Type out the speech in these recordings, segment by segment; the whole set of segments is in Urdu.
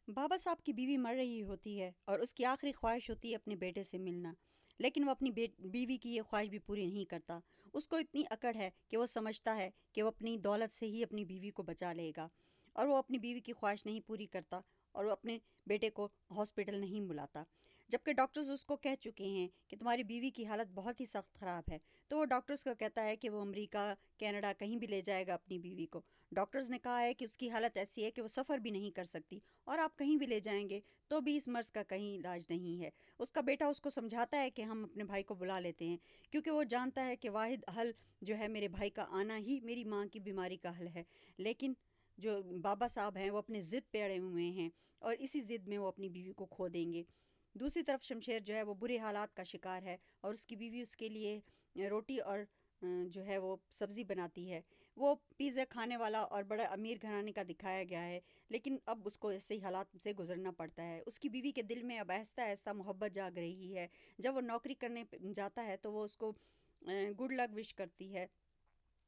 بابا صاحب کی بیوی مر رہی ہوتی ہے اور اس کی آخری خواہش ہوتی ہے اپنے بیٹے سے ملنا، لیکن وہ اپنی بیوی کی یہ خواہش بھی پوری نہیں کرتا۔ اس کو اتنی اکڑ ہے کہ وہ سمجھتا ہے کہ وہ اپنی دولت سے ہی اپنی بیوی کو بچا لے گا، اور وہ اپنی بیوی کی خواہش نہیں پوری کرتا اور وہ اپنے بیٹے کو ہاسپٹل نہیں بلاتا، جبکہ ڈاکٹرز اس کو کہہ چکے ہیں کہ تمہاری بیوی کی حالت بہت ہی سخت خراب ہے۔ تو وہ ڈاکٹرز کو کہتا ہے کہ وہ امریکہ، کینیڈا کہیں بھی لے جائے گا اپنی بیوی کو۔ ڈاکٹرز نے کہا ہے کہ اس کی حالت ایسی ہے کہ وہ سفر بھی نہیں کر سکتی، اور آپ کہیں بھی لے جائیں گے تو بھی اس مرض کا کہیں علاج نہیں ہے۔ اس کا بیٹا اس کو سمجھاتا ہے کہ ہم اپنے بھائی کو بلا لیتے ہیں، کیونکہ وہ جانتا ہے کہ واحد حل جو ہے میرے بھائی کا آنا ہی میری ماں کی بیماری کا حل ہے۔ لیکن جو بابا صاحب ہیں وہ اپنے ضد پہ اڑے ہوئے ہیں، اور اسی ضد میں وہ اپنی بیوی کو کھو دیں گے۔ دوسری طرف شمشیر جو ہے وہ برے حالات کا شکار ہے، اور اس کی بیوی اس کے لیے روٹی اور جو ہے وہ سبزی بناتی ہے۔ وہ پیزا کھانے والا اور بڑا امیر گھرانے کا دکھایا گیا ہے، لیکن اب اس کو ایسے ہی حالات سے گزرنا پڑتا ہے۔ اس کی بیوی کے دل میں اب آہستہ آہستہ محبت جاگ رہی ہے۔ جب وہ نوکری کرنے جاتا ہے تو وہ اس کو گڈ لک وش کرتی ہے۔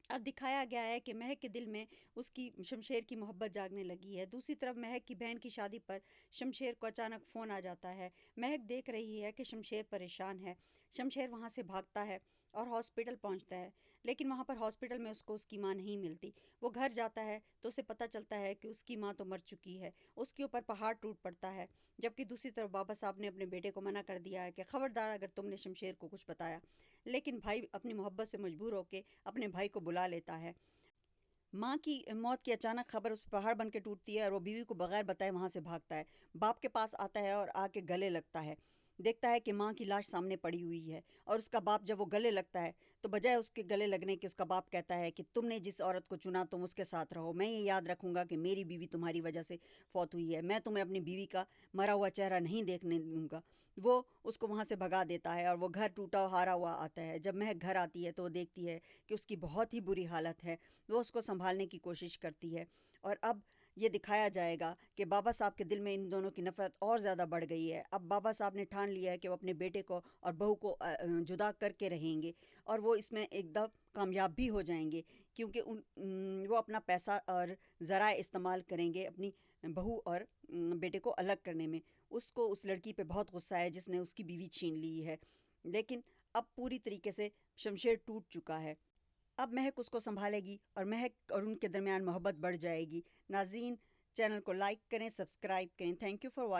اب دکھایا گیا ہے کہ مہک کے دل میں اس کی شمشیر کی محبت جاگنے لگی ہے۔ دوسری طرف مہک کی بہن کی شادی پر شمشیر کو اچانک فون آ جاتا ہے۔ مہک دیکھ رہی ہے کہ شمشیر پریشان ہے۔ شمشیر وہاں سے بھاگتا ہے اور ہاسپٹل پہنچتا ہے، لیکن وہاں پر ہاسپٹل میں اس کو اس کی ماں نہیں ملتی۔ وہ گھر جاتا ہے تو اسے پتہ چلتا ہے کہ اس کی ماں تو مر چکی ہے۔ اس کے اوپر پہاڑ ٹوٹ پڑتا ہے، جبکہ دوسری طرف بابا صاحب نے اپنے بیٹے کو منع کر دیا ہے کہ خبردار اگر تم نے شمشیر کو کچھ بتایا۔ لیکن بھائی اپنی محبت سے مجبور ہو کے اپنے بھائی کو بلا لیتا ہے۔ ماں کی موت کی اچانک خبر اس پہ پہاڑ بن کے ٹوٹتی ہے، اور وہ بیوی کو بغیر بتائے وہاں سے بھاگتا ہے۔ باپ کے پاس آتا ہے اور آ کے گلے لگتا ہے، دیکھتا ہے کہ ماں کی لاش سامنے پڑی ہوئی ہے، اور اس کا باپ جب وہ گلے لگتا ہے تو بجائے اس کے گلے لگنے کے اس کا باپ کہتا ہے کہ تم نے جس عورت کو چنا تم اس کے ساتھ رہو، میں یہ یاد رکھوں گا کہ میری بیوی تمہاری وجہ سے فوت ہوئی ہے، میں تمہیں اپنی بیوی کا مرا ہوا چہرہ نہیں دیکھنے دوں گا۔ وہ اس کو وہاں سے بھگا دیتا ہے اور وہ گھر ٹوٹا ہارا ہوا آتا ہے۔ جب مہک گھر آتی ہے تو وہ دیکھتی ہے کہ اس کی بہت ہی بری حالت ہے۔ وہ اس کو سنبھالنے کی کوشش کرتی ہے، اور اب یہ دکھایا جائے گا کہ بابا صاحب کے دل میں ان دونوں کی نفرت اور زیادہ بڑھ گئی ہے۔ اب بابا صاحب نے ٹھان لیا ہے کہ وہ اپنے بیٹے کو اور بہو کو جدا کر کے رہیں گے، اور وہ اس میں ایک دم کامیاب بھی ہو جائیں گے، کیونکہ وہ اپنا پیسہ اور ذرائع استعمال کریں گے اپنی بہو اور بیٹے کو الگ کرنے میں۔ اس کو اس لڑکی پہ بہت غصہ ہے جس نے اس کی بیوی چھین لی ہے، لیکن اب پوری طریقے سے شمشیر ٹوٹ چکا ہے۔ اب مہک اس کو سنبھالے گی اور مہک اور ان کے درمیان محبت بڑھ جائے گی۔ ناظرین، چینل کو لائک کریں، سبسکرائب کریں۔ Thank you for watching.